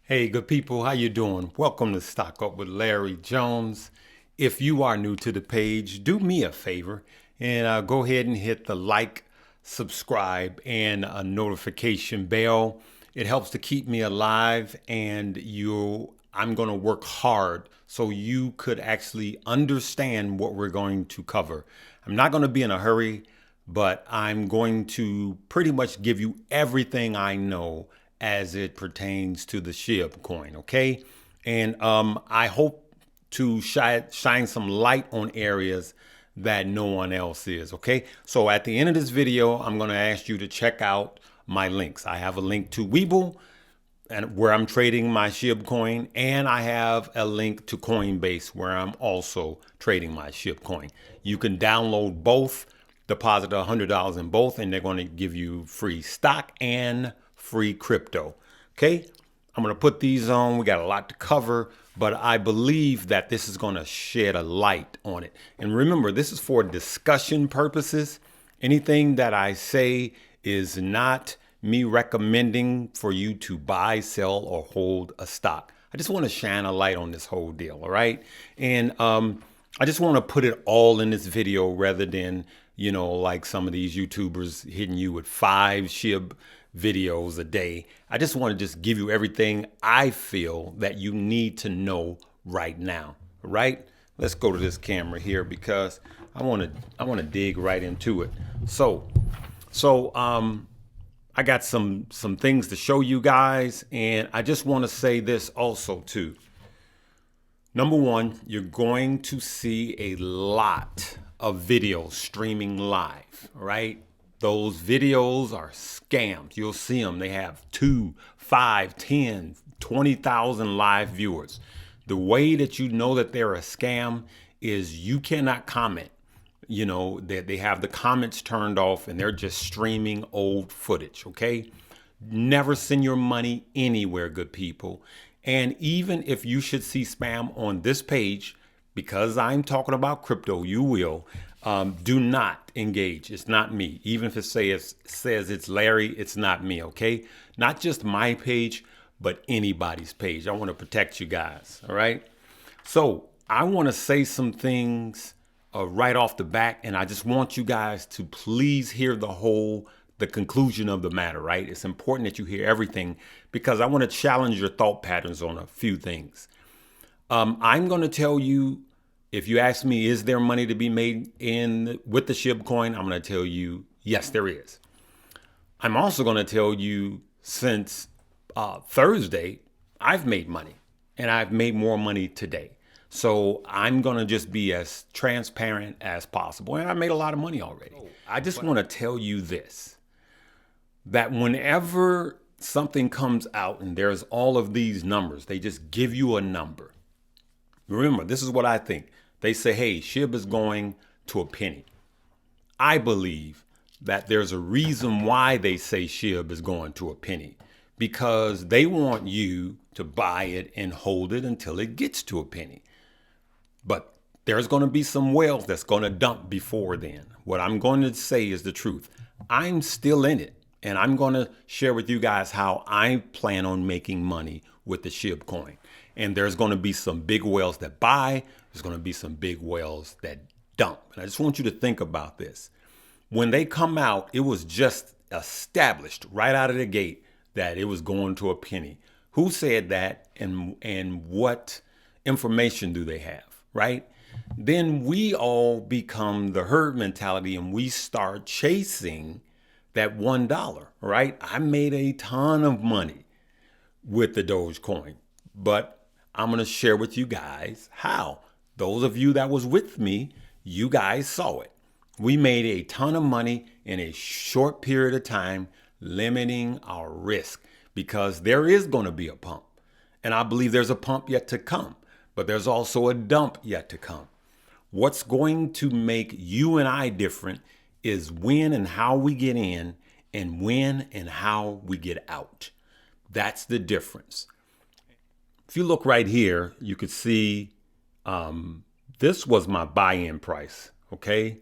Hey, good people, how you doing? Welcome to Stock Up with Larry Jones. If you are new to the page, do me a favor and go ahead and hit the like, subscribe, and a notification bell. It helps to keep me alive, and I'm going to work hard so you could actually understand what we're going to cover. I'm not going to be in a hurry, but I'm going to pretty much give you everything I know as it pertains to the SHIB coin, okay? And I hope to shine some light on areas that no one else is, okay? So at the end of this video, I'm gonna ask you to check out my links. I have a link to Webull, and where I'm trading my SHIB coin, and I have a link to Coinbase where I'm also trading my SHIB coin. You can download both, deposit $100 in both, and they're going to give you free stock and free crypto. Okay, I'm going to put these on. We got a lot to cover, but I believe that this is going to shed a light on it. And remember, this is for discussion purposes. Anything that I say is not me recommending for you to buy, sell, or hold a stock. I just want to shine a light on this whole deal, all right? And I just want to put it all in this video rather than, like some of these YouTubers hitting you with 5 SHIB videos a day. I just want to just give you everything I feel that you need to know right now, right? Let's go to this camera here because I want to dig right into it. So I got some things to show you guys, and I just want to say this also too. Number one, you're going to see a lot of videos streaming live, right? Those videos are scams. You'll see them. They have 2, 5, 10, 20,000 live viewers. The way that you know that they're a scam is you cannot comment. They have the comments turned off and they're just streaming old footage, okay? Never send your money anywhere, good people. And even if you should see spam on this page, because I'm talking about crypto, you will. Do not engage. It's not me. Even if it says it's Larry, it's not me, okay? Not just my page, but anybody's page. I want to protect you guys, all right? So I want to say some things right off the bat, and I just want you guys to please hear the conclusion of the matter, right? It's important that you hear everything because I want to challenge your thought patterns on a few things. I'm going to tell you, if you ask me, is there money to be made with the SHIB coin? I'm going to tell you, yes, there is. I'm also going to tell you since Thursday, I've made money and I've made more money today. So I'm going to just be as transparent as possible. And I made a lot of money already. I just want to tell you this, that whenever something comes out and there's all of these numbers, they just give you a number. Remember, this is what I think. They say, hey, SHIB is going to a penny. I believe that there's a reason why they say SHIB is going to a penny, because they want you to buy it and hold it until it gets to a penny. But there's going to be some whales that's going to dump before then. What I'm going to say is the truth. I'm still in it, and I'm going to share with you guys how I plan on making money with the SHIB coin. And there's going to be some big whales that buy. There's going to be some big whales that dump. And I just want you to think about this. When they come out, it was just established right out of the gate that it was going to a penny. Who said that, and what information do they have, right? Then we all become the herd mentality and we start chasing that $1, right? I made a ton of money with the Dogecoin, but I'm going to share with you guys how. Those of you that was with me, you guys saw it. We made a ton of money in a short period of time, limiting our risk, because there is going to be a pump. And I believe there's a pump yet to come, but there's also a dump yet to come. What's going to make you and I different is when and how we get in and when and how we get out. That's the difference. If you look right here, you could see this was my buy-in price, okay?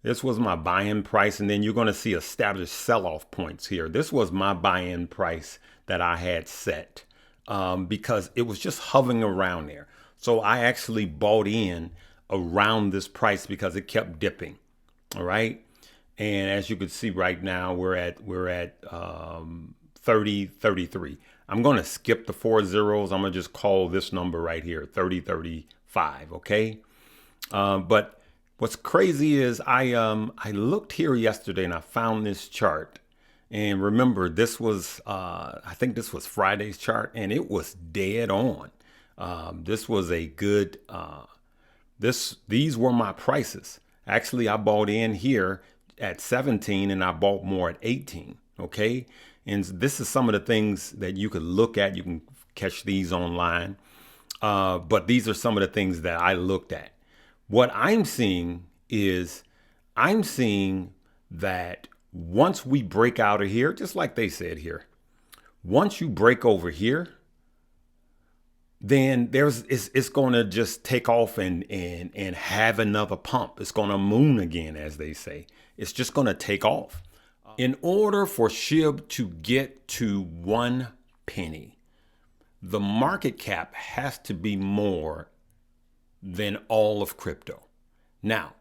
This was my buy-in price, and then you're going to see established sell-off points here. This was my buy-in price that I had set because it was just hovering around there. So I actually bought in around this price because it kept dipping. All right. And as you can see right now, we're at 30.33. I'm going to skip the 4 zeros. I'm going to just call this number right here 30.35. Okay. But what's crazy is I looked here yesterday and I found this chart. And remember, this was I think this was Friday's chart, and it was dead on. This was a good. These were my prices. Actually, I bought in here at 17 and I bought more at 18. Okay. And this is some of the things that you could look at. You can catch these online. But these are some of the things that I looked at. What I'm seeing is that once we break out of here, just like they said here, once you break over here, then it's going to just take off and have another pump. It's going to moon again, as they say. It's just going to take off. In order for SHIB to get to 1 penny, the market cap has to be more than all of crypto. Now,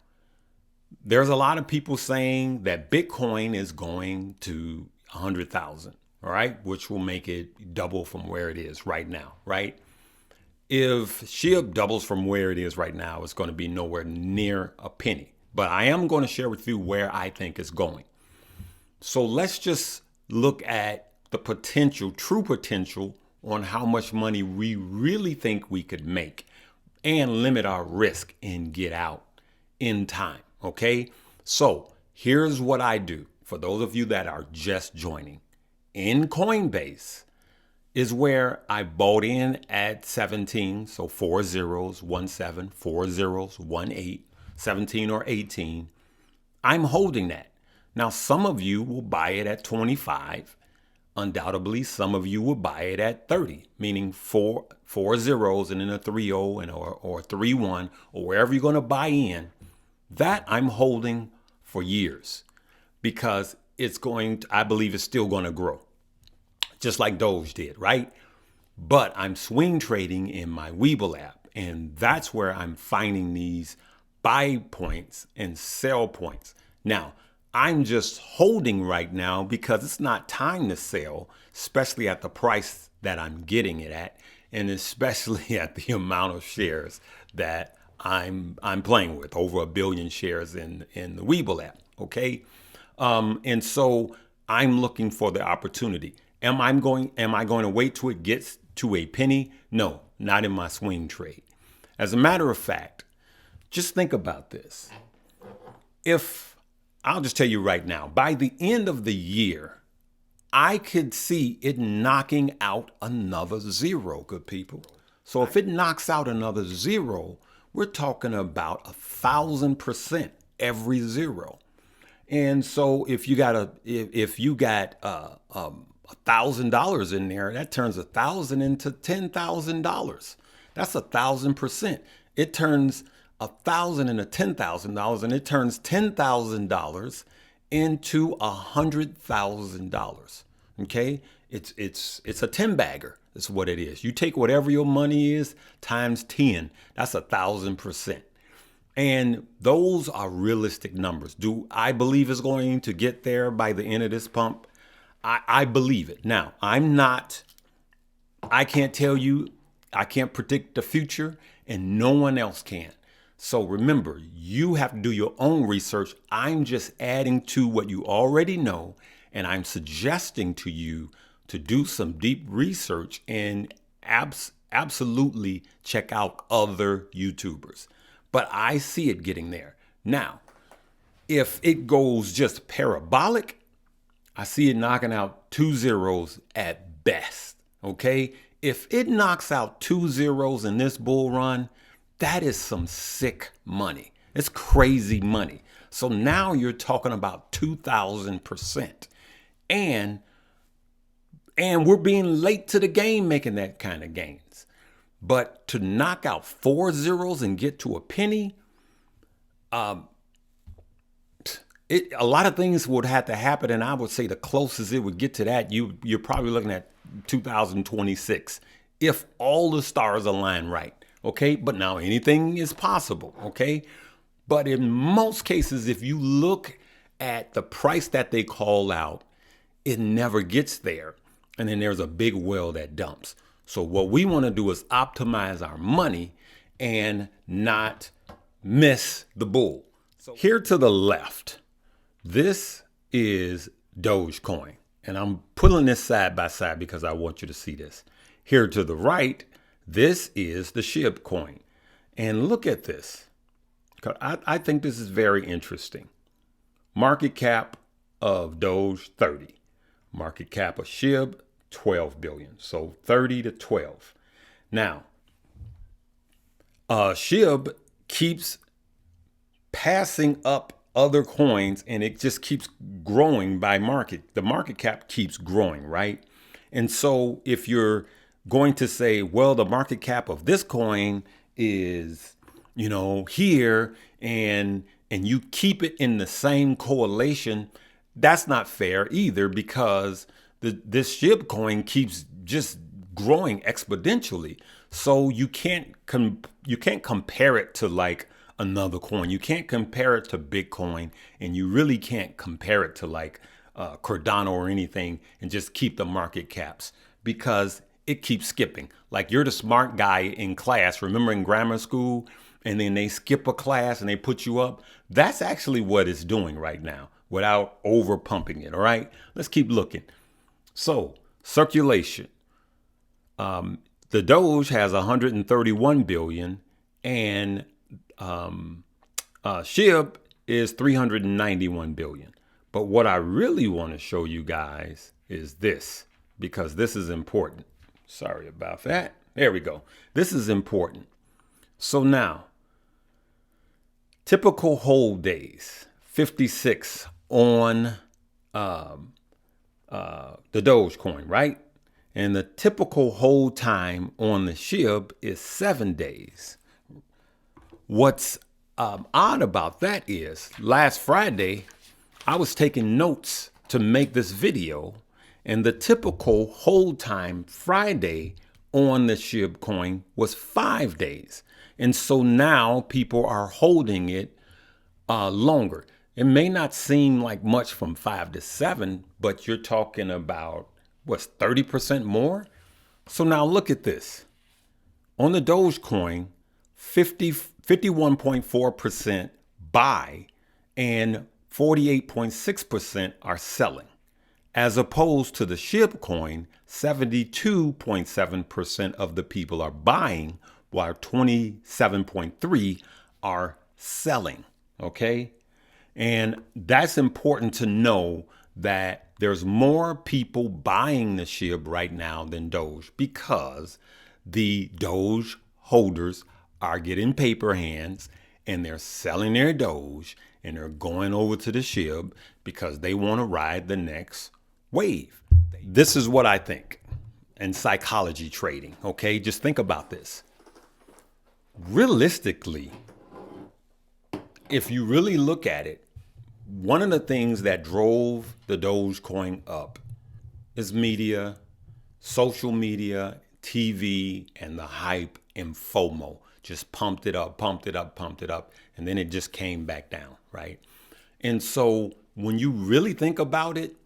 there's a lot of people saying that Bitcoin is going to 100,000, all right, which will make it double from where it is right now, right? If SHIB doubles from where it is right now, it's going to be nowhere near a penny. But I am going to share with you where I think it's going. So let's just look at the potential, true potential, on how much money we really think we could make and limit our risk and get out in time. Okay, so here's what I do for those of you that are just joining. In Coinbase is where I bought in at 17. So 4 zeros, 17, 4 zeros, 18, 17 or 18. I'm holding that. Now, some of you will buy it at 25. Undoubtedly, some of you will buy it at 30, meaning four zeros and then a 30 and or 31 or wherever you're going to buy in. That I'm holding for years because I believe it's still going to grow, just like Doge did, right? But I'm swing trading in my Webull app, and that's where I'm finding these buy points and sell points. Now, I'm just holding right now because it's not time to sell, especially at the price that I'm getting it at, and especially at the amount of shares that I'm playing with, over 1 billion shares in the Webull app. Okay. And so I'm looking for the opportunity. Am I going to wait till it gets to a penny? No, not in my swing trade. As a matter of fact, just think about this. I'll just tell you right now, by the end of the year, I could see it knocking out another zero, good people. So if it knocks out another zero, we're talking about 1,000% every zero. And so if you got $1,000 in there, that turns 1,000 into $10,000. That's 1,000%. It turns 1,000 into $10,000, and it turns $10,000 into $100,000. Okay, it's a 10 bagger. That's what it is. You take whatever your money is times 10. That's 1,000%. And those are realistic numbers. Do I believe it's going to get there by the end of this pump? I believe it. Now, I can't tell you, I can't predict the future, and no one else can. So remember, you have to do your own research. I'm just adding to what you already know, and I'm suggesting to you to do some deep research and absolutely check out other YouTubers. But I see it getting there. Now, if it goes just parabolic, I see it knocking out 2 zeros at best. Okay? If it knocks out 2 zeros in this bull run, that is some sick money. It's crazy money. So now you're talking about 2,000%. And we're being late to the game making that kind of gains. But to knock out 4 zeros and get to a penny, a lot of things would have to happen. And I would say the closest it would get to that, you're probably looking at 2026 if all the stars align right. Okay, but now anything is possible. Okay, but in most cases, if you look at the price that they call out, it never gets there. And then there's a big well that dumps. So what we want to do is optimize our money and not miss the bull. So here to the left, this is Dogecoin. And I'm putting this side by side because I want you to see this. Here to the right, this is the SHIB coin. And look at this. I think this is very interesting. Market cap of Doge, 30. Market cap of SHIB, 12 billion. So 30 to 12. Now, SHIB keeps passing up other coins and it just keeps growing by market. The market cap keeps growing, right? And so if you're going to say, well, the market cap of this coin is, here and you keep it in the same correlation, that's not fair either, because this SHIB coin keeps just growing exponentially. So you can't compare it to like another coin. You can't compare it to Bitcoin, and you really can't compare it to like Cardano or anything and just keep the market caps, because it keeps skipping. Like you're the smart guy in class, remember in grammar school, and then they skip a class and they put you up. That's actually what it's doing right now without over pumping it. All right, let's keep looking. So circulation, the Doge has 131 billion and SHIB is 391 billion. But what I really want to show you guys is this, because this is important. Sorry about that. There we go. This is important. So now, typical hold days, 56 on the Dogecoin, right? And the typical hold time on the SHIB is 7 days. What's odd about that is last Friday, I was taking notes to make this video, and the typical hold time Friday on the SHIB coin was 5 days. And so now people are holding it longer. It may not seem like much from 5 to 7, but you're talking about, what's 30% more? So now look at this. On the Dogecoin, 51.4% buy and 48.6% are selling, as opposed to the SHIB coin, 72.7% of the people are buying while 27.3% are selling. Okay. And that's important to know, that there's more people buying the SHIB right now than Doge, because the Doge holders are getting paper hands and they're selling their Doge and they're going over to the SHIB because they want to ride the next wave. This is what I think in psychology trading. Okay, just think about this. Realistically, if you really look at it, one of the things that drove the Dogecoin up is media, social media, TV, and the hype and FOMO. Just pumped it up, pumped it up, pumped it up, and then it just came back down, right? And so when you really think about it,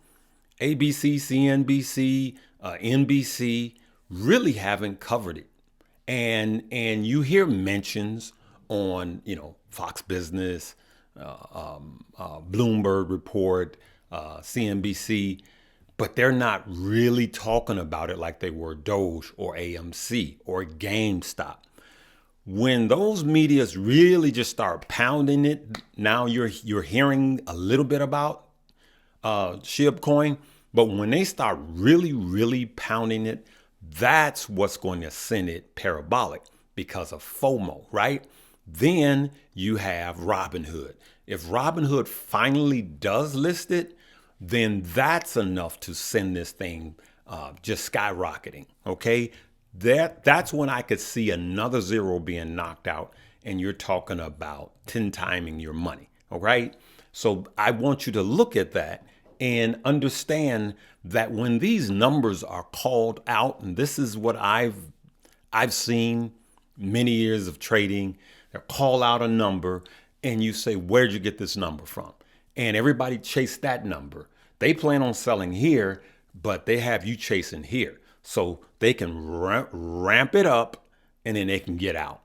ABC, CNBC, NBC really haven't covered it. And you hear mentions on, Fox Business, Bloomberg Report, CNBC, but they're not really talking about it like they were Doge or AMC or GameStop. When those medias really just start pounding it, now you're hearing a little bit about SHIB coin, but when they start really pounding it, that's what's going to send it parabolic because of FOMO, right? Then you have Robinhood. If Robinhood finally does list it, then that's enough to send this thing just skyrocketing, okay? That's when I could see another zero being knocked out, and you're talking about 10 timing your money, all right? So I want you to look at that and understand that when these numbers are called out, and this is what I've seen many years of trading, they call out a number and you say, where'd you get this number from? And everybody chase that number. They plan on selling here, but they have you chasing here. So they can ramp it up and then they can get out.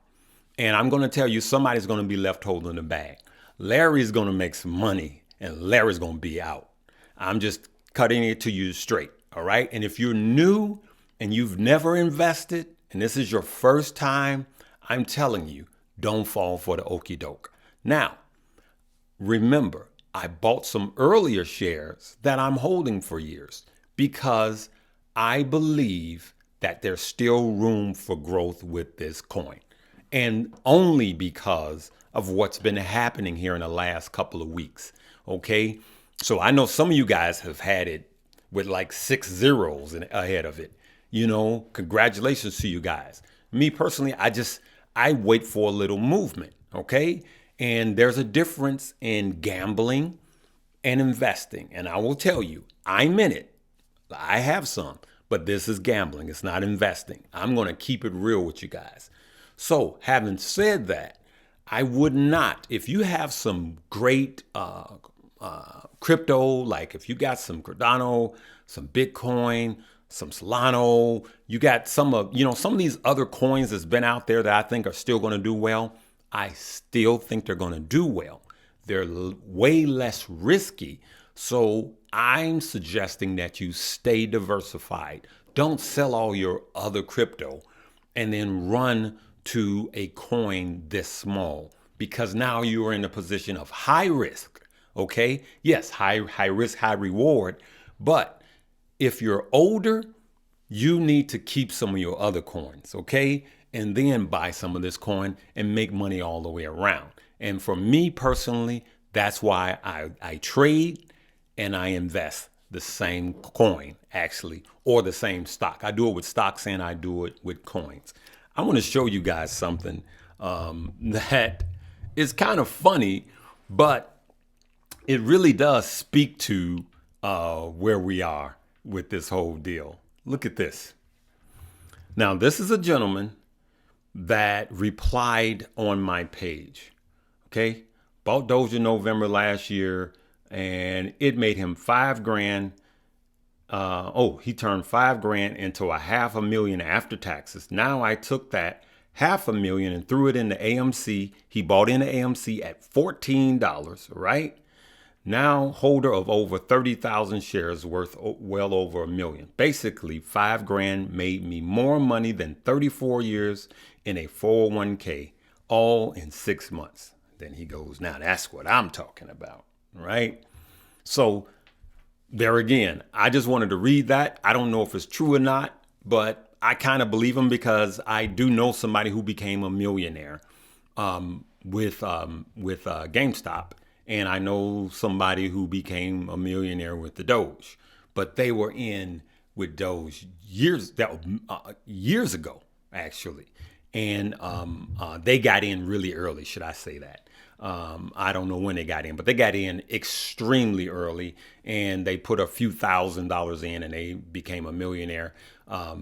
And I'm going to tell you, somebody's going to be left holding the bag. Larry's going to make some money and Larry's going to be out. I'm just cutting it to you straight. All right. And if you're new and you've never invested and this is your first time, I'm telling you, don't fall for the okie doke. Now, remember, I bought some earlier shares that I'm holding for years because I believe that there's still room for growth with this coin. And only because of what's been happening here in the last couple of weeks. Okay. So I know some of you guys have had it with like 6 zeros ahead of it. You know, congratulations to you guys. Me personally, I wait for a little movement. Okay. And there's a difference in gambling and investing. And I will tell you, I'm in it. I have some, but this is gambling. It's not investing. I'm going to keep it real with you guys. So having said that, I would not, if you have some great crypto, like if you got some Cardano, some Bitcoin, some Solano, you got some of these other coins that's been out there that I think are still going to do well. I still think they're going to do well. They're way less risky. So I'm suggesting that you stay diversified. Don't sell all your other crypto and then run to a coin this small, because now you are in a position of high risk. Okay. Yes. High risk, high reward. But if you're older, you need to keep some of your other coins. Okay. And then buy some of this coin and make money all the way around. And for me personally, that's why I trade and I invest the same coin, actually, or the same stock. I do it with stocks and I do it with coins. I want to show you guys something that is kind of funny, but it really does speak to where we are with this whole deal. Look at this. Now, this is a gentleman that replied on my page. Okay. Bought Doge in November last year and it made him $5,000. He turned $5,000 into $500,000 after taxes. Now I took that $500,000 and threw it into AMC. He bought into AMC at $14, right? Now holder of over 30,000 shares worth well over $1 million. Basically, $5,000 made me more money than 34 years in a 401k, all in 6 months. Then he goes, now that's what I'm talking about, right? So there again, I just wanted to read that. I don't know if it's true or not, but I kind of believe him because I do know somebody who became a millionaire with GameStop. And I know somebody who became a millionaire with the Doge, but they were in with Doge years ago, actually. And they got in really early, should I say that? I don't know when they got in, but they got in extremely early and they put a few $1,000s in and they became a millionaire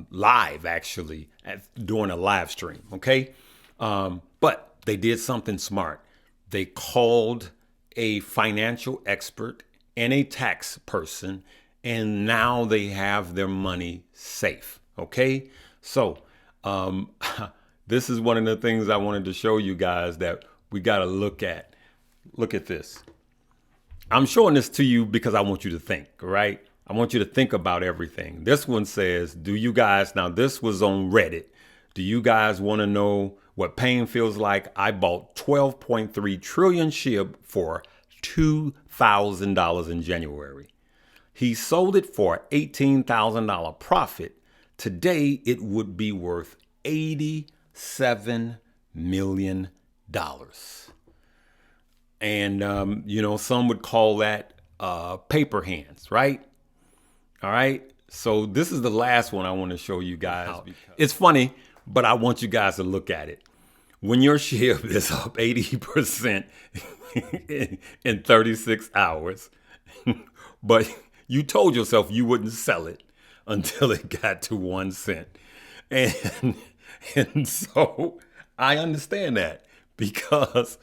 live, actually, during a live stream. Okay. But they did something smart. They called a financial expert and a tax person, and now they have their money safe. Okay. So this is one of the things I wanted to show you guys that we got to look at. Look at this. I'm showing this to you because I want you to think, right? I want you to think about everything. This one says, do you guys, now this was on Reddit. Do you guys want to know what pain feels like? I bought 12.3 trillion SHIB for $2,000 in January. He sold it for $18,000 profit. Today, it would be worth $87 million. And, some would call that paper hands, right? All right. So this is the last one I want to show you guys. It's funny, but I want you guys to look at it. When your SHIB is up 80% in 36 hours, but you told yourself you wouldn't sell it until it got to 1 cent. And, and so I understand that because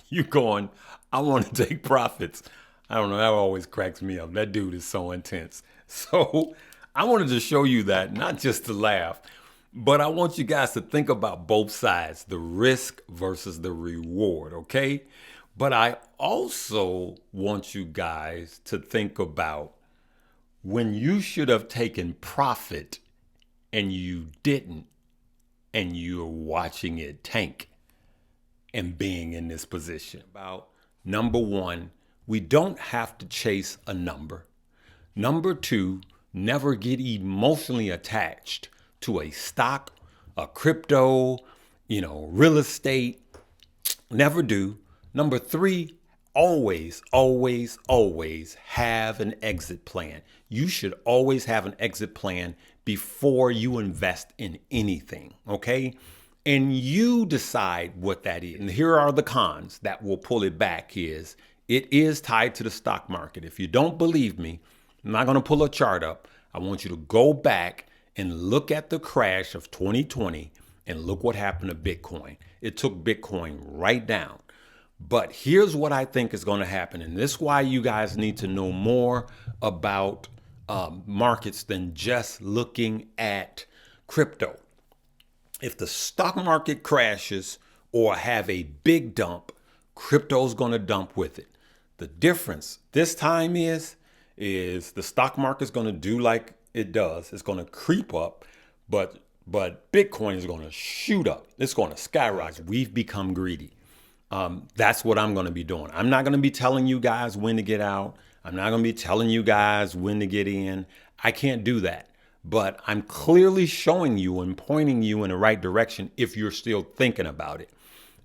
you going, I want to take profits. I don't know, that always cracks me up. That dude is so intense. So I wanted to show you that, not just to laugh, but I want you guys to think about both sides, the risk versus the reward, okay? But I also want you guys to think about when you should have taken profit and you didn't, and you're watching it tank and being in this position. About number one, we don't have to chase a number. Number two, never get emotionally attached to a stock, a crypto, real estate. Never do. Number three, always, always, always have an exit plan. You should always have an exit plan before you invest in anything, okay? And you decide what that is. And here are the cons that will pull it back is it is tied to the stock market. If you don't believe me, I'm not going to pull a chart up. I want you to go back and look at the crash of 2020 and look what happened to Bitcoin. It took Bitcoin right down. But here's what I think is going to happen. And this is why you guys need to know more about markets than just looking at crypto. If the stock market crashes or have a big dump, crypto's going to dump with it. The difference this time is the stock market's going to do like it does. It's going to creep up, but Bitcoin is going to shoot up. It's going to skyrocket. We've become greedy. That's what I'm going to be doing. I'm not going to be telling you guys when to get out. I'm not going to be telling you guys when to get in. I can't do that. But I'm clearly showing you and pointing you in the right direction if you're still thinking about it.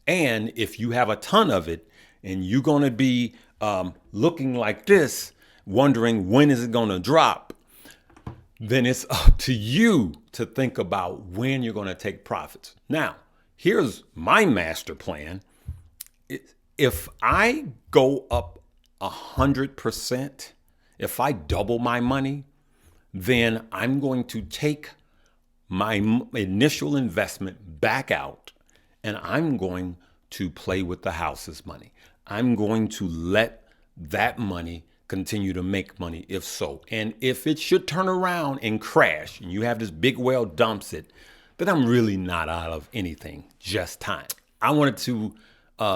And if you have a ton of it and you're going to be looking like this, wondering when is it going to drop, then it's up to you to think about when you're going to take profits. Now, here's my master plan. If I go up 100%, if I double my money, then I'm going to take my initial investment back out and I'm going to play with the house's money. I'm going to let that money continue to make money if so. And if it should turn around and crash and you have this big whale dumps it, then I'm really not out of anything, just time. I wanted to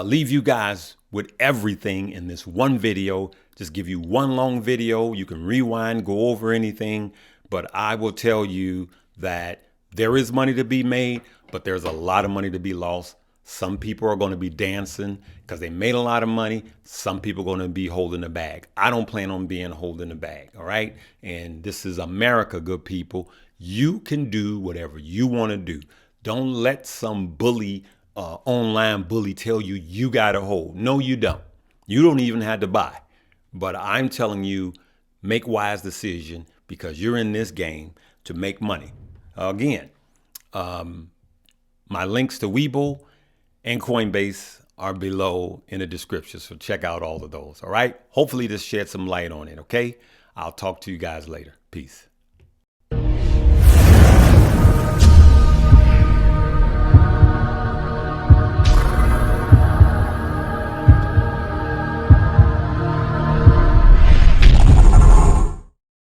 leave you guys with everything in this one video, just give you one long video. You can rewind, go over anything, but I will tell you that there is money to be made, but there's a lot of money to be lost. Some people are going to be dancing because they made a lot of money. Some people are going to be holding the bag. I don't plan on being holding the bag. All right. And this is America, good people. You can do whatever you want to do. Don't let some bully, online bully tell you you got to hold. No, you don't. You don't even have to buy. But I'm telling you, make wise decision because you're in this game to make money. Again, my links to Webull and Coinbase are below in the description. So check out all of those. All right. Hopefully this shed some light on it. Okay. I'll talk to you guys later. Peace.